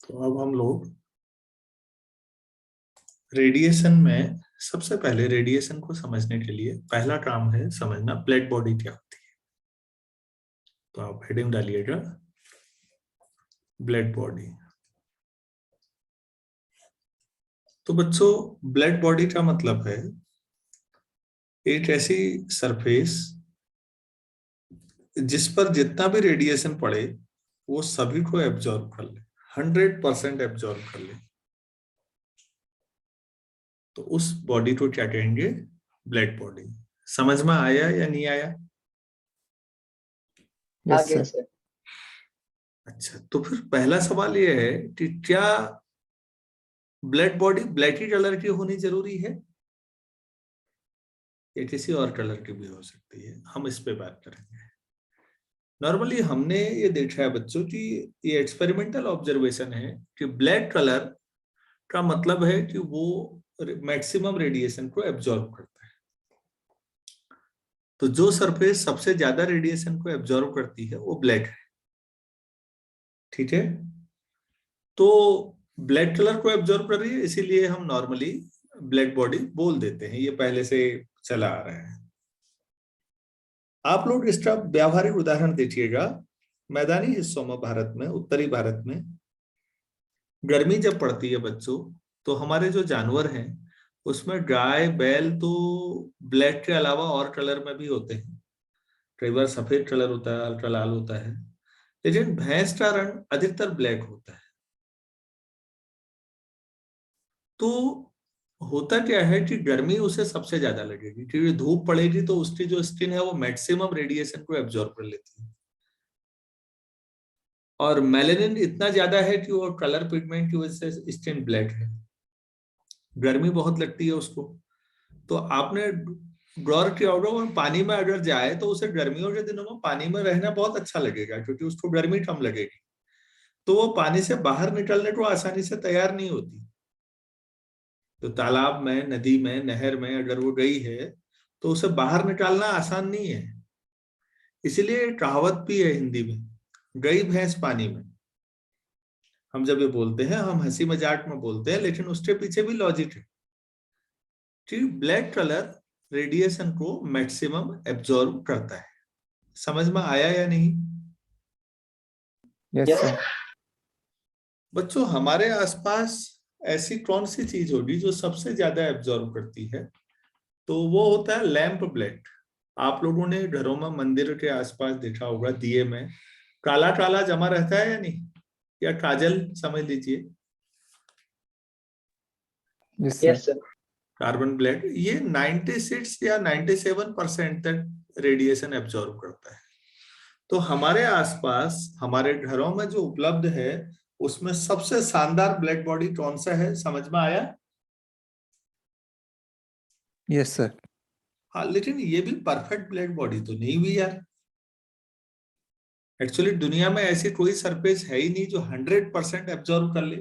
तो अब हम लोग रेडिएशन में सबसे पहले रेडिएशन को समझने के लिए पहला काम है समझना ब्लड बॉडी क्या होती है। तो आप हेडिंग डालिएगा ब्लड बॉडी। तो बच्चों ब्लड बॉडी का मतलब है एक ऐसी सरफेस जिस पर जितना भी रेडिएशन पड़े वो सभी को एब्जॉर्ब कर ले, 100% एब्जॉर्ब कर ले। तो उस बॉडी को क्या कहेंगे? Blood body. समझ में आया या नहीं आया? Yes sir. अच्छा, तो फिर पहला सवाल ये है कि क्या ब्लड बॉडी ब्लैक ही कलर की होनी जरूरी है या किसी और कलर की भी हो सकती है? हम इस पे बात करेंगे। नॉर्मली हमने ये देखा है बच्चों कि ये एक्सपेरिमेंटल ऑब्जर्वेशन है कि ब्लैक कलर का मतलब है कि वो मैक्सिमम रेडिएशन को एब्जॉर्ब करता है। तो जो सरफेस सबसे ज्यादा रेडिएशन को एब्जॉर्ब करती है वो ब्लैक है। ठीक है, तो ब्लैक कलर को एब्जॉर्ब कर रही है, इसीलिए हम नॉर्मली ब्लैक बॉडी बोल देते हैं। ये पहले से चला आ रहा है। आप लोग इसका व्यावहारिक उदाहरण देखिएगा। मैदानी हिस्सों में भारत में, उत्तरी भारत में गर्मी जब पड़ती है बच्चों, तो हमारे जो जानवर हैं उसमें गाय बैल तो ब्लैक के अलावा और कलर में भी होते हैं। कई बार सफेद कलर होता है, हल्का लाल होता है, लेकिन भैंस का रंग अधिकतर ब्लैक होता है। तो होता क्या है कि गर्मी उसे सबसे ज्यादा लगेगी क्योंकि धूप पड़ेगी, तो उसकी जो स्किन है वो मैक्सिमम रेडिएशन को एब्जॉर्ब कर लेती है। और मेलेनिन इतना ज्यादा है कि वो कलर पिगमेंट की वजह से स्किन ब्लैक है। गर्मी बहुत लगती है उसको। तो आपने गौर किया होगा वो पानी में अगर जाए तो उसे गर्मियों के दिनों में पानी में रहना बहुत अच्छा लगेगा क्योंकि उसको गर्मी कम लगेगी। तो वो पानी से बाहर निकलने को आसानी से तैयार नहीं होती। तो तालाब में, नदी में, नहर में अगर वो गई है तो उसे बाहर निकालना आसान नहीं है। इसीलिए कहावत भी है हिंदी में, गई भैंस पानी में। हम जब ये बोलते हैं हम हंसी मजाक में बोलते हैं, लेकिन उसके पीछे भी लॉजिक है कि ब्लैक कलर रेडिएशन को मैक्सिमम एब्जॉर्ब करता है। समझ में आया या नहीं? Yes sir. बच्चों हमारे आसपास ऐसी कौन सी चीज होगी जो सबसे ज्यादा एब्जॉर्ब करती है? तो वो होता है लैंप ब्लैक। आप लोगों ने घरों में, मंदिर के आसपास देखा होगा दिए में काला काला जमा रहता है या नहीं, या काजल समझ लीजिए। Yes sir. कार्बन ब्लैक ये 96 या 97% तक रेडिएशन एब्जॉर्ब करता है। तो हमारे आसपास, हमारे घरों में जो उपलब्ध है उसमें सबसे शानदार ब्लैक बॉडी कौन सा है? समझ में आया? Yes sir. हाँ, लेकिन ये भी परफेक्ट ब्लैक बॉडी तो नहीं हुई यार। एक्चुअली दुनिया में ऐसी कोई सरफेस है ही नहीं जो 100% एब्जॉर्ब कर ले।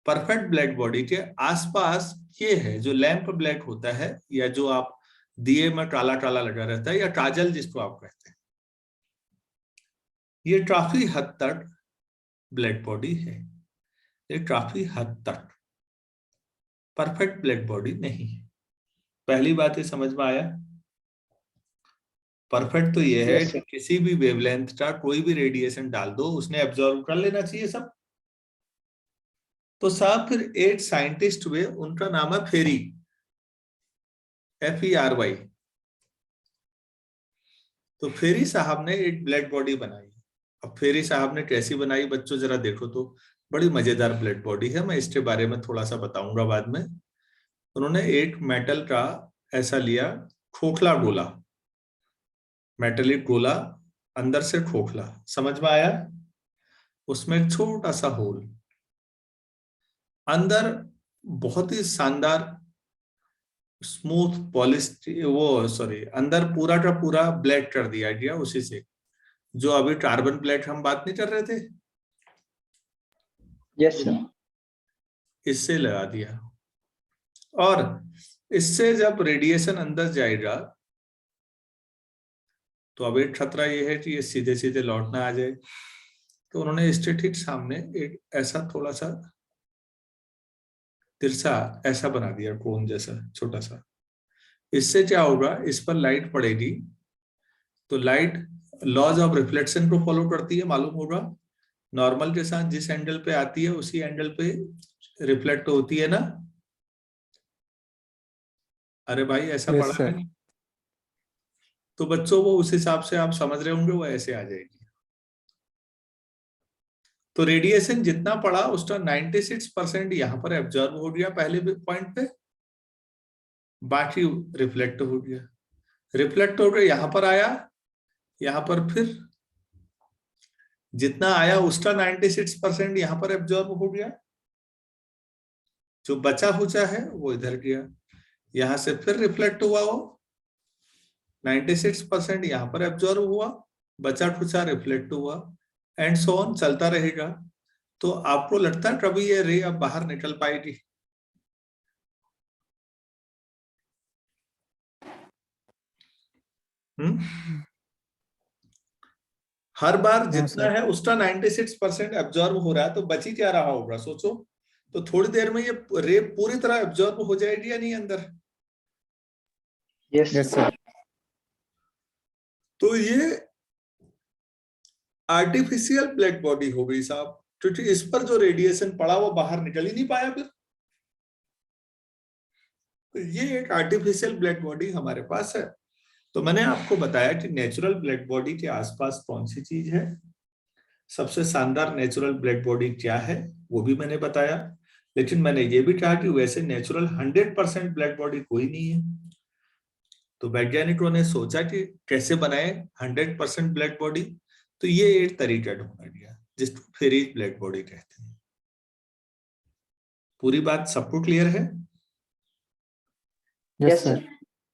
परफेक्ट ब्लैक बॉडी के आसपास ये है जो लैंप ब्लैक होता है, या जो आप दिए में काला काला लगा रहता है, या काजल जिसको आप कहते हैं, ये काफी हद तक ब्लैक बॉडी है। ये काफी हद तक परफेक्ट ब्लैक बॉडी नहीं है। पहली बात ये समझ में आया? परफेक्ट तो ये है कि किसी भी वेवलेंथ का कोई भी रेडिएशन डाल दो उसने एब्जॉर्ब कर लेना चाहिए सब। तो साहब फिर एक साइंटिस्ट हुए, उनका नाम है फेरी, FERY। तो फेरी साहब ने एक ब्लड बॉडी बनाई। अब फेरी साहब ने कैसी बनाई बच्चों जरा देखो तो, बड़ी मजेदार ब्लड बॉडी है। मैं इसके बारे में थोड़ा सा बताऊंगा बाद में। उन्होंने एक मेटल का ऐसा लिया खोखला गोला, मेटेलिक गोला, अंदर से खोखला, समझ में आया? उसमें एक छोटा सा होल, अंदर बहुत ही शानदार स्मूथ पॉलिश, वो सॉरी, अंदर पूरा का पूरा ब्लैक कर दिया गया उसी से। जो अभी कार्बन ब्लैक हम बात नहीं कर रहे थे, यस सर। इससे लगा दिया। और इससे जब रेडिएशन अंदर जाएगा तो अब एक खतरा ये है कि ये सीधे सीधे लौट ना आ जाए। तो उन्होंने स्टेटिक सामने एक ऐसा थोड़ा सा तिरछा ऐसा बना दिया, कोन जैसा छोटा सा। इससे क्या होगा, इस पर लाइट पड़ेगी तो लाइट लॉज ऑफ रिफ्लेक्शन को फॉलो करती है, मालूम होगा। नॉर्मल के साथ जिस एंगल पे आती है उसी एंगल पे रिफ्लेक्ट होती है ना। अरे भाई ऐसा यस पढ़ा है सर। नहीं? तो बच्चों वो उस हिसाब से आप समझ रहे होंगे, वो ऐसे आ जाएगी। तो रेडिएशन जितना पड़ा उसका 96% यहां पर एब्जॉर्ब हो गया पहले पॉइंट पे, बाकी रिफ्लेक्ट हो गया। रिफ्लेक्ट होकर यहां पर आया, यहां पर फिर जितना आया उसका 96% यहां पर एब्जॉर्ब हो गया, जो बचा हुआ है वो इधर गया, यहां से फिर रिफ्लेक्ट हुआ, वो 96% यहां पर एब्जॉर्ब हुआ, बचा खुचा रिफ्लेक्ट हुआ, एंड सो ऑन चलता रहेगा। तो आपको लगता है कभी ये रे अब बाहर निकल पाएगी? हर बार हाँ जितना सर। है उसका 96% एब्जॉर्ब हो रहा है, तो बची क्या रहा होगा सोचो। तो थोड़ी देर में ये रे पूरी तरह एब्जॉर्ब हो जाएगी या नहीं अंदर? Yes sir. तो ये आर्टिफिशियल ब्लैक बॉडी हो गई साहब, क्योंकि इस पर जो रेडिएशन पड़ा वो बाहर निकल ही नहीं पाया फिर। तो ये एक आर्टिफिशियल ब्लैक बॉडी हमारे पास है। तो मैंने आपको बताया कि नेचुरल ब्लैक बॉडी के आसपास कौन सी चीज है, सबसे शानदार नेचुरल ब्लैक बॉडी क्या है वो भी मैंने बताया। लेकिन मैंने ये भी कहा कि वैसे नेचुरल 100% ब्लैक बॉडी कोई नहीं है। तो वैज्ञानिकों ने सोचा कि कैसे बनाए 100% ब्लैक बॉडी। तो ये एक तरीका ढूंढा गया जिसको फेरीज ब्लैक बॉडी कहते हैं। पूरी बात सबको क्लियर है? Yes sir.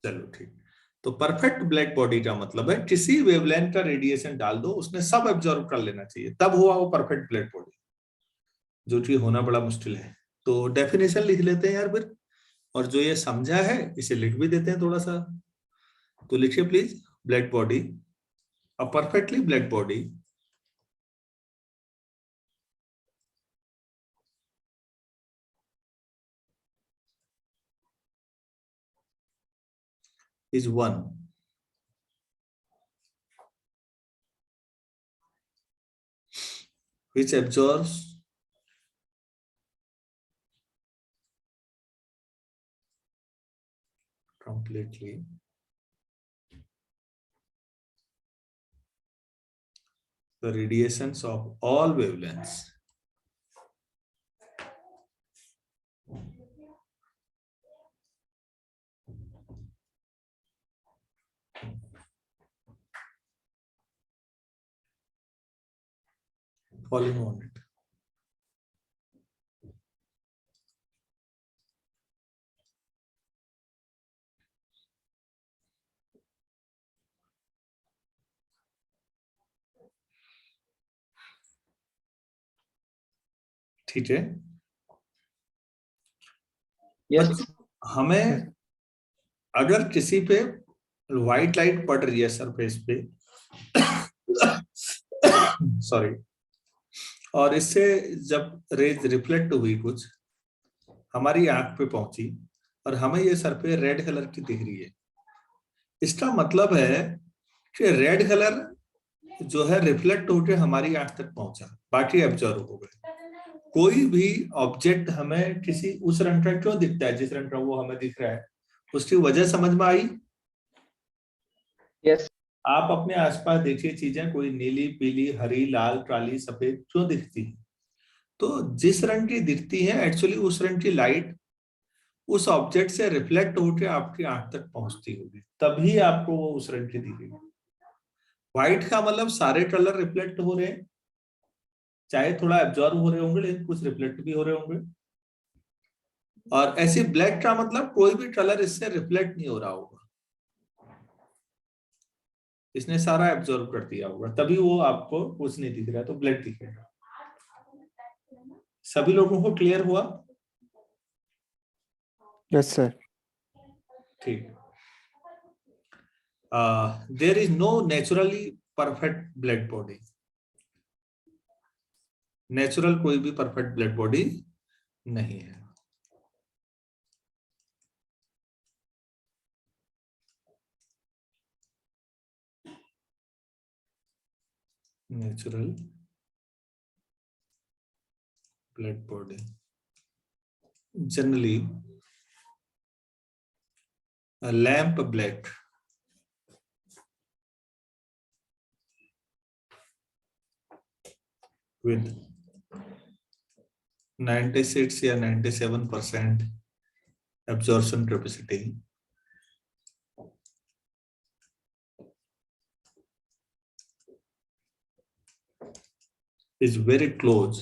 चलो ठीक। तो परफेक्ट ब्लैक बॉडी का मतलब है किसी वेवलेंथ का रेडिएशन डाल दो, उसने सब एब्जॉर्ब कर लेना चाहिए, तब हुआ वो परफेक्ट ब्लैक बॉडी, जो कि होना बड़ा मुश्किल है। तो डेफिनेशन लिख लेते हैं यार फिर, और जो ये समझा है इसे लिख भी देते हैं थोड़ा सा। तो लिखिए please, black body, a perfectly black body is one which absorbs completely the radiations of all wavelengths falling on it. ठीक है। यस। हमें अगर किसी पे व्हाइट लाइट पड़ रही है सरफेस पे सॉरी, और इससे जब रेज रिफ्लेक्ट हुई कुछ हमारी आंख पे पहुंची और हमें ये सरफेस रेड कलर की दिख रही है, इसका मतलब है कि रेड कलर जो है रिफ्लेक्ट होकर हमारी आंख तक पहुंचा, बाकी एब्जॉर्व हो गए। कोई भी ऑब्जेक्ट हमें किसी उस रंग का क्यों दिखता है जिस रंग का वो हमें दिख रहा है, उसकी वजह समझ में आई? यस। आप अपने आसपास देखिए चीजें, कोई नीली पीली हरी लाल काली सफेद क्यों दिखती है? तो जिस रंग की दिखती है एक्चुअली उस रंग की लाइट उस ऑब्जेक्ट से रिफ्लेक्ट होकर आपकी आंख तक पहुंचती होगी, तभी आपको वो उस रंग की दिखेगी। व्हाइट का मतलब सारे कलर रिफ्लेक्ट हो रहे हैं, चाहे थोड़ा एब्जॉर्ब हो रहे होंगे लेकिन कुछ रिफ्लेक्ट भी हो रहे होंगे। और ऐसे ब्लैक का मतलब कोई भी कलर इससे रिफ्लेक्ट नहीं हो रहा होगा, इसने सारा एब्जॉर्ब कर दिया होगा, तभी वो आपको कुछ नहीं दिख रहा, तो ब्लैक दिखेगा। सभी लोगों को क्लियर हुआ? Yes sir. ठीक। There is no naturally perfect black body. Natural कोई भी परफेक्ट ब्लड बॉडी नहीं है। Natural blood body generally a lamp black with 96 या 97% absorption capacity is very close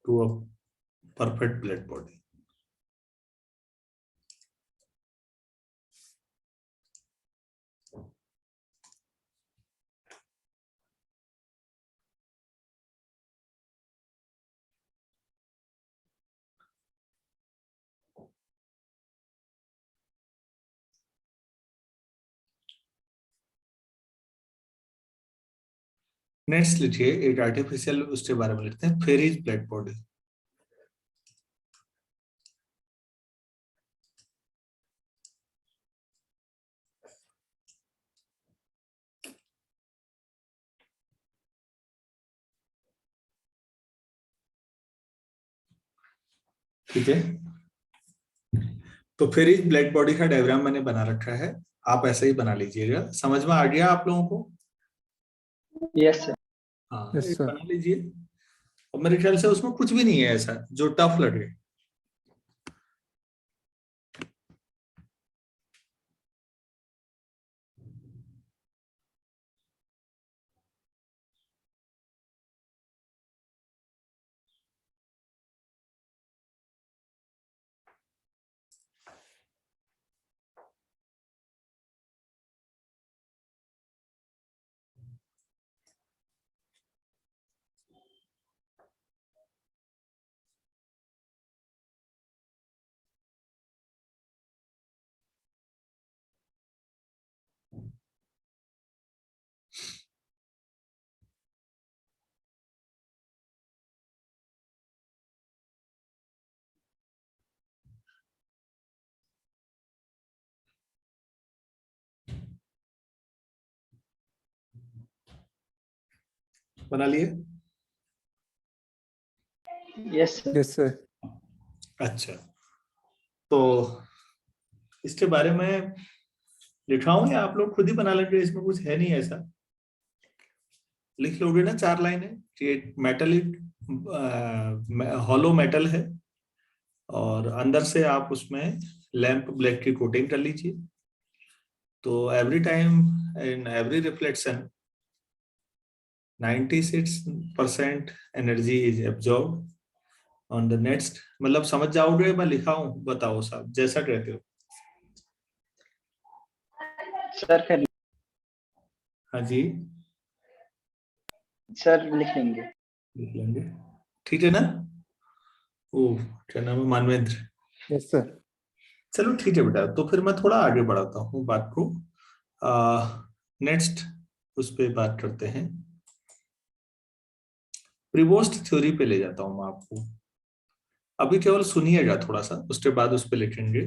to a perfect blood body. Next लिखिए, एक artificial उसके बारे में लिखते हैं, फेरीज ब्लड बॉडी। ठीक है, तो फेरीज ब्लड बॉडी का डायग्राम मैंने बना रखा है, आप ऐसे ही बना लीजिएगा। समझ में आ गया आप लोगों को? Yes sir. हाँ, Yes, एक sir. बना लीजिए। और मेरे ख्याल से उसमें कुछ भी नहीं है ऐसा जो टफ लगे। बना लिए? Yes sir. Yes sir. अच्छा, तो इसके बारे में लिखा हूं या आप लोग खुद ही बना लेंगे? इसमें कुछ है नहीं ऐसा, लिख लोगे ना 4 लाइनें कि मेटलिक हॉलो मेटल है और अंदर से आप उसमें लैंप ब्लैक की कोटिंग कर लीजिए। तो every time in every reflection 96% energy is absorb on the next. मतलब समझ जाओगे? मैं लिखा हूं, बताओ साहब जैसा कहते हो। सर कर हाँ जी, सर लिख लेंगे। लिख लेंगे, ठीक है ना? ओ, क्या नाम है? मानवेंद्र। Yes sir. चलो ठीक है बेटा, तो फिर मैं थोड़ा आगे बढ़ाता हूँ बात को। नेक्स्ट उस पे बात करते हैं, प्रीवोस्ट थ्योरी पे ले जाता हूँ मैं आपको। अभी केवल सुनिएगा थोड़ा सा, उसके बाद उस पे लिखेंगे।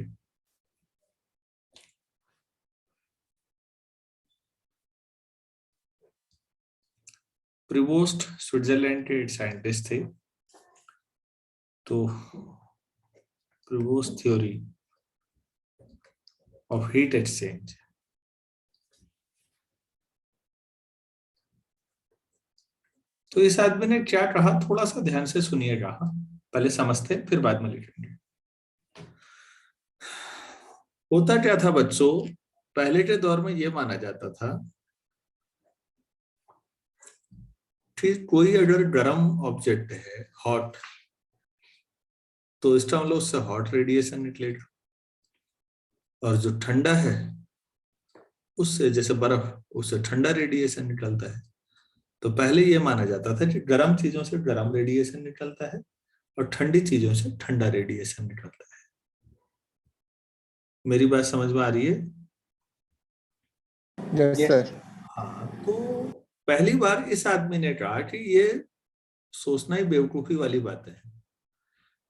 प्रीवोस्ट स्विट्जरलैंड के एक साइंटिस्ट थे। तो Prevost theory of heat exchange, तो इस आदमी ने क्या कहा थोड़ा सा ध्यान से सुनिएगा। हाँ, पहले समझते हैं फिर बाद में लिखेंगे। होता क्या था बच्चों, पहले के दौर में यह माना जाता था कि कोई अगर गर्म ऑब्जेक्ट है, हॉट, तो इसका मतलब उससे हॉट रेडिएशन निकलेगा, और जो ठंडा है उससे, जैसे बर्फ, उससे ठंडा रेडिएशन निकलता है। तो पहले ये माना जाता था कि गर्म चीजों से गर्म रेडिएशन निकलता है और ठंडी चीजों से ठंडा रेडिएशन निकलता है। मेरी बात समझ में आ रही है? Yes sir. हाँ, तो पहली बार इस आदमी ने कहा कि ये सोचना ही बेवकूफी वाली बात है।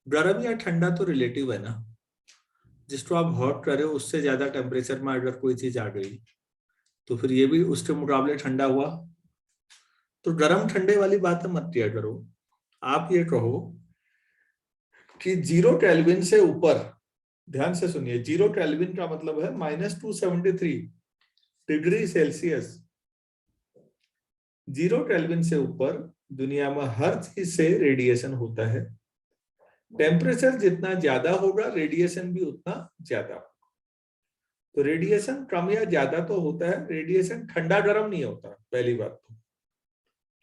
गर्म या ठंडा तो रिलेटिव है ना, जिसको आप हॉट करे उससे ज्यादा टेम्परेचर में अगर कोई चीज आ गई तो फिर ये भी उसके मुकाबले ठंडा हुआ। तो गर्म ठंडे वाली बात मत किया करो। आप ये कहो कि 0 केल्विन से ऊपर, ध्यान से सुनिए, 0 केल्विन का मतलब है -273 डिग्री सेल्सियस। 0 केल्विन से ऊपर दुनिया में हर चीज से रेडिएशन होता है। टेम्परेचर जितना ज्यादा होगा रेडिएशन भी उतना ज्यादा होगा। तो रेडिएशन कम या ज्यादा तो होता है, रेडिएशन ठंडा गर्म नहीं होता। पहली बात तो,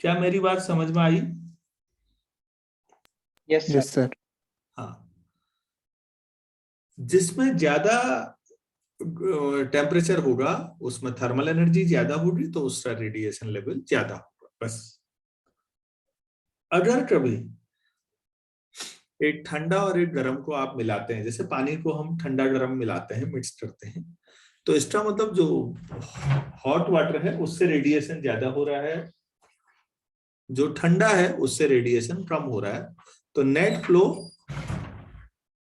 क्या मेरी बात समझ में आई? Yes sir. हाँ, जिसमें ज्यादा टेम्परेचर होगा उसमें थर्मल एनर्जी ज्यादा होगी, तो उसका रेडिएशन लेवल ज्यादा होगा। बस अगर कभी एक ठंडा और एक गर्म को आप मिलाते हैं, जैसे पानी को हम ठंडा गर्म मिलाते हैं, मिक्स करते हैं, तो इसका मतलब जो हॉट वाटर है उससे रेडिएशन ज्यादा हो रहा है, जो ठंडा है उससे रेडिएशन कम हो रहा है। तो नेट फ्लो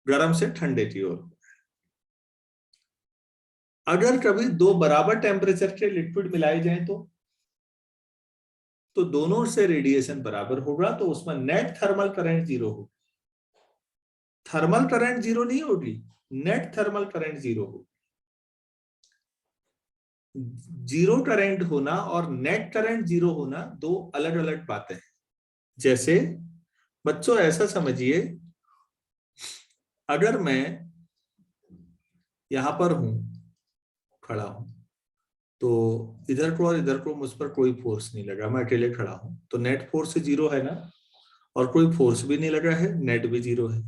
गर्म से ठंडे की ओर। अगर कभी दो बराबर टेम्परेचर के लिक्विड मिलाए जाएं तो दोनों से रेडिएशन बराबर होगा, तो उसमें नेट थर्मल करंट जीरो होगी। थर्मल करंट जीरो नहीं होगी, नेट थर्मल करंट जीरो होगी। जीरो करंट होना और नेट करंट जीरो होना दो अलग अलग बातें हैं। जैसे बच्चों ऐसा समझिए, अगर मैं यहां पर हूं, खड़ा हूं, तो इधर को और इधर को मुझ पर कोई फोर्स नहीं लगा, मैं अकेले खड़ा हूं, तो नेट फोर्स जीरो है ना, और कोई फोर्स भी नहीं लगा है, नेट भी जीरो है।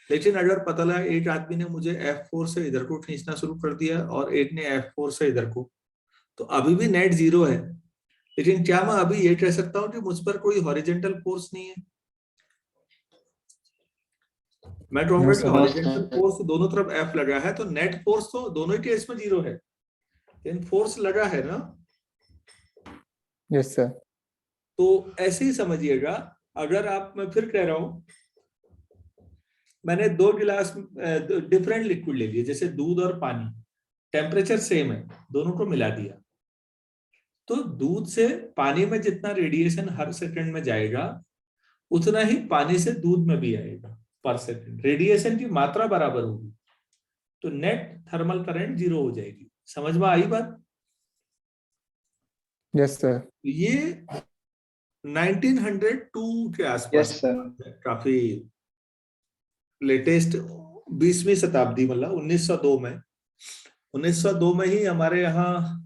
लेकिन अगर पता लगा एक आदमी ने मुझे F4 से इधर को खींचना शुरू कर दिया और एक ने F4 से इधर को, तो अभी भी नेट जीरो है। लेकिन क्या मैं अभी ये कह सकता हूं कि मुझ पर कोई हॉरिजॉन्टल फोर्स नहीं है? मैं कहूंगा कि हॉरिजॉन्टल फोर्स दोनों तरफ F लगा है, तो नेट फोर्स तो दोनों ही केस में जीरो है, लेकिन फोर्स लगा है ना। Yes sir. तो ऐसे ही समझिएगा, अगर आप, मैं फिर कह रहा हूं, मैंने 2 गिलास डिफरेंट लिक्विड ले लिए, जैसे दूध और पानी, टेम्परेचर सेम है, दोनों को मिला दिया, तो दूध से पानी में जितना रेडिएशन हर सेकंड में जाएगा उतना ही पानी से दूध में भी आएगा पर सेकंड। रेडिएशन की मात्रा बराबर होगी, तो नेट थर्मल करंट जीरो हो जाएगी। समझ में आई बात? Yes sir. ये 1902 के आसपास, यस सर। काफी लेटेस्ट 20वीं शताब्दी, मतलब 1902 में ही हमारे यहाँ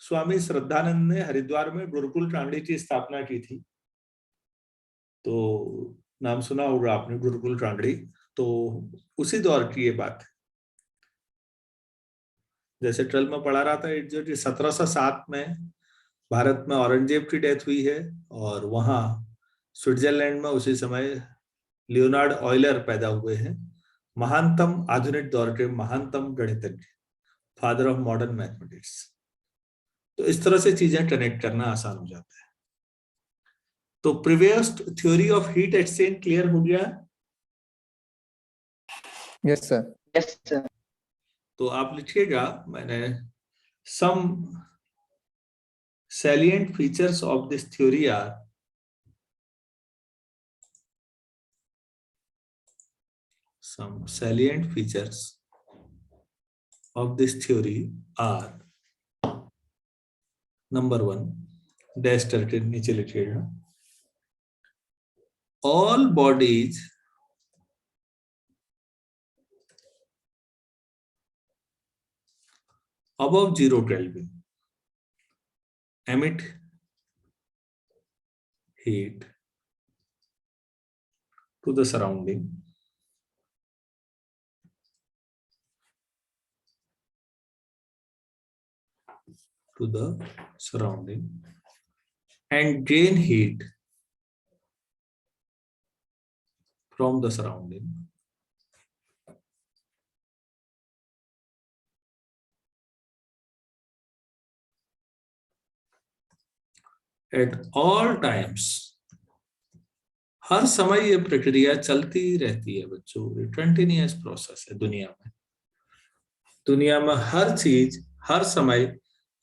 स्वामी श्रद्धानंद ने हरिद्वार में गुरुकुल कांडी की स्थापना की थी। तो नाम सुना होगा आपने, गुरुकुल कांडी। तो उसी दौर की ये बात है। जैसे ट्वेल्व में पढ़ा रहा था, जो 1707 में भारत में औरंगजेब की डेथ हुई है, और वहां स्विट्जरलैंड में उसी समय लियोनार्ड ऑयलर पैदा हुए हैं, महानतम आधुनिक दौर के महानतम गणितज्ञ, फादर ऑफ मॉडर्न मैथमेटिक्स। तो इस तरह से चीजें कनेक्ट करना आसान हो जाता है। तो previous theory of heat exchange clear हो गया? Yes sir. Yes sir. तो आप लिखिएगा, मैंने सम salient features of this theory are some salient features of this theory are, number 1, dash करके नीचे लिखिएगा, all bodies above 0 Kelvin emit heat to the surrounding and gain heat from the surrounding at all times, हर समय ये प्रक्रिया चलती रहती है बच्चों, ये कंटिन्यूअस प्रोसेस है दुनिया में। दुनिया में हर चीज हर समय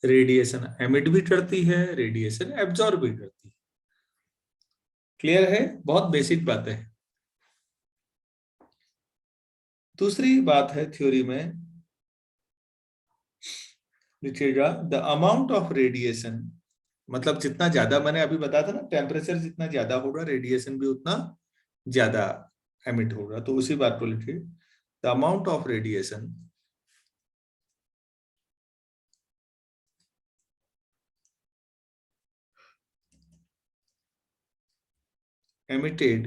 रेडिएशन एमिट भी करती है, रेडिएशन एब्जॉर्ब भी करती है। क्लियर है? बहुत बेसिक बात है। दूसरी बात है थ्योरी में, लिखिएगा द अमाउंट ऑफ रेडिएशन, मतलब जितना ज्यादा, मैंने अभी बताया था ना, टेम्परेचर जितना ज्यादा होगा रेडिएशन भी उतना ज्यादा एमिट होगा। तो उसी बात को लिखिए, the amount of radiation emitted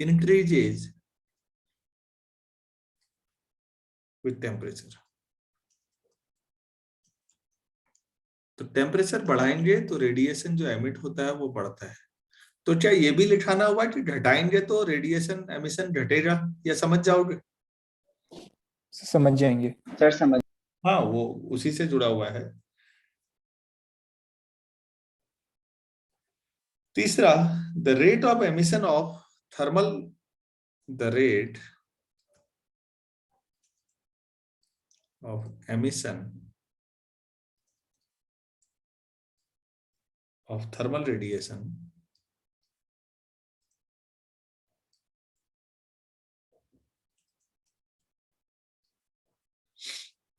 increases with temperature। तो टेम्परेचर बढ़ाएंगे तो रेडिएशन जो एमिट होता है वो बढ़ता है। तो क्या ये भी लिखाना हुआ कि घटाएंगे तो रेडिएशन एमिशन घटेगा, या समझ जाओगे? समझ जाएंगे सर, समझ। हाँ, वो उसी से जुड़ा हुआ है। तीसरा, the rate of emission of thermal, the rate of emission of thermal radiation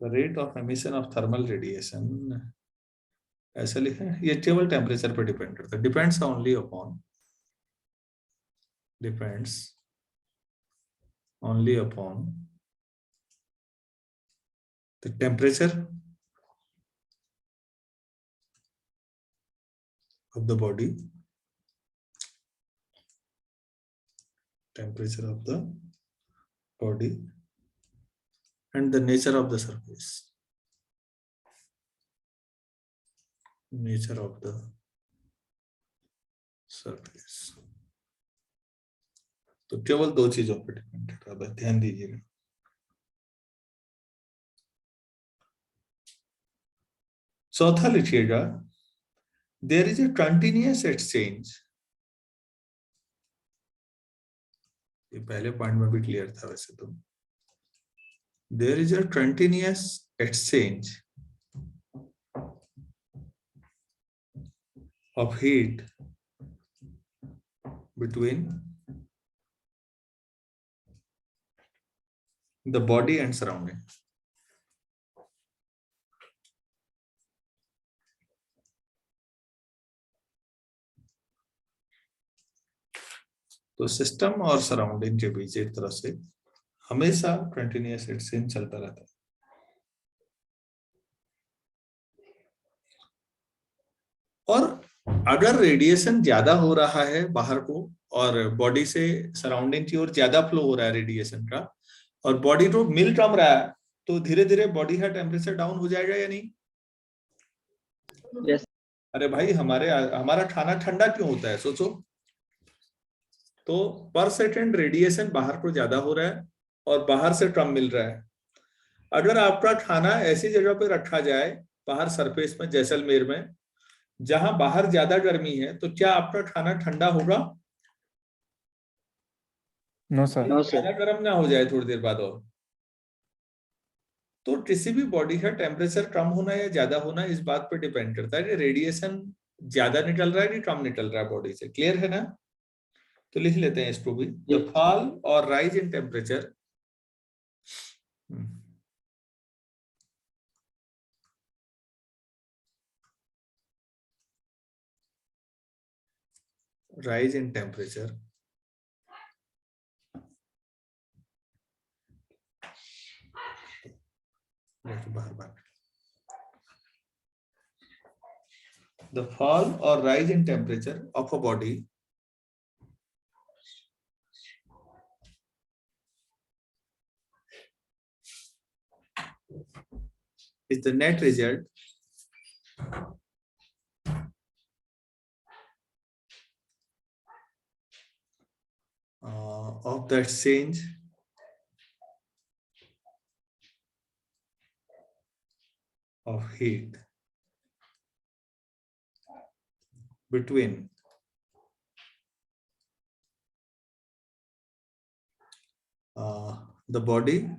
the rate of emission of thermal radiation, ऐसा लिखा है, ये केवल टेम्परेचर पर डिपेंड करता है, depends only upon, depends only upon the temperature of the body, temperature of the body and the nature of the surface, nature of the surface। तो केवल दो चीजों पर डिपेंड करता है, ध्यान दीजिएगा। चौथा लिखिएगा, there is a continuous exchange, ये पहले पॉइंट में भी क्लियर था वैसे तो, there is a continuous exchange of heat between the body and surrounding। तो सिस्टम और सराउंडिंग के बीच एक तरह से हमेशा कंटिन्यूअस एक्सचेंज चलता रहता है। और अगर रेडिएशन ज्यादा हो रहा है बाहर को और बॉडी से सराउंडिंग की ओर ज्यादा फ्लो हो रहा है रेडिएशन का, और बॉडी को मिल कम रहा है, तो धीरे धीरे बॉडी का टेम्परेचर डाउन हो जाएगा या नहीं? yes. अरे भाई, हमारा खाना ठंडा क्यों होता है, सोचो तो। पर सेकेंड रेडिएशन बाहर को ज्यादा हो रहा है और बाहर से कम मिल रहा है। अगर आपका खाना ऐसी जगह पे रखा जाए बाहर सरफेस में, जैसलमेर में, जहां बाहर ज्यादा गर्मी है, तो क्या आपका खाना ठंडा होगा? No sir. No sir. खाना गर्म ना हो जाए थोड़ी देर बाद और। तो किसी भी बॉडी का टेम्परेचर कम होना या ज्यादा होना इस बात पे डिपेंड करता है कि रेडिएशन ज्यादा निकल रहा है कि कम निकल रहा है बॉडी से। क्लियर है ना? तो लिख लेते हैं इसको भी, द फॉल और rise in temperature, rise in temperature the fall or rise in temperature of a body is the net result of the exchange of heat between the body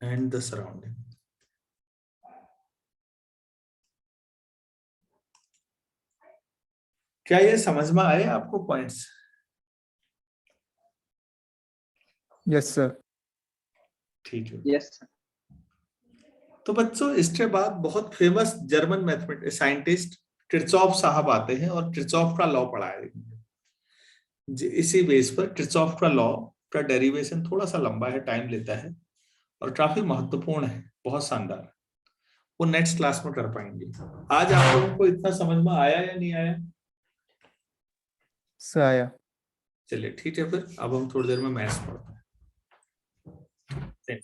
and the surrounding. क्या ये समझ में आए आपको points? Yes sir. ठीक है। Yes sir. तो बच्चों इसके बाद बहुत famous German mathematics scientist Kirchhoff साहब आते हैं और किरचॉफ का लॉ पढ़ाएंगे। इसी बेस पर किरचॉफ का लॉ का डेरिवेशन थोड़ा सा लंबा है, टाइम लेता है और काफी महत्वपूर्ण है, बहुत शानदार। वो नेक्स्ट क्लास में कर पाएंगे। आज आप लोगों को इतना समझ में आया या नहीं आया? सर आया। चलिए ठीक है, फिर अब हम थोड़ी देर में मैथ्स पढ़ते हैं।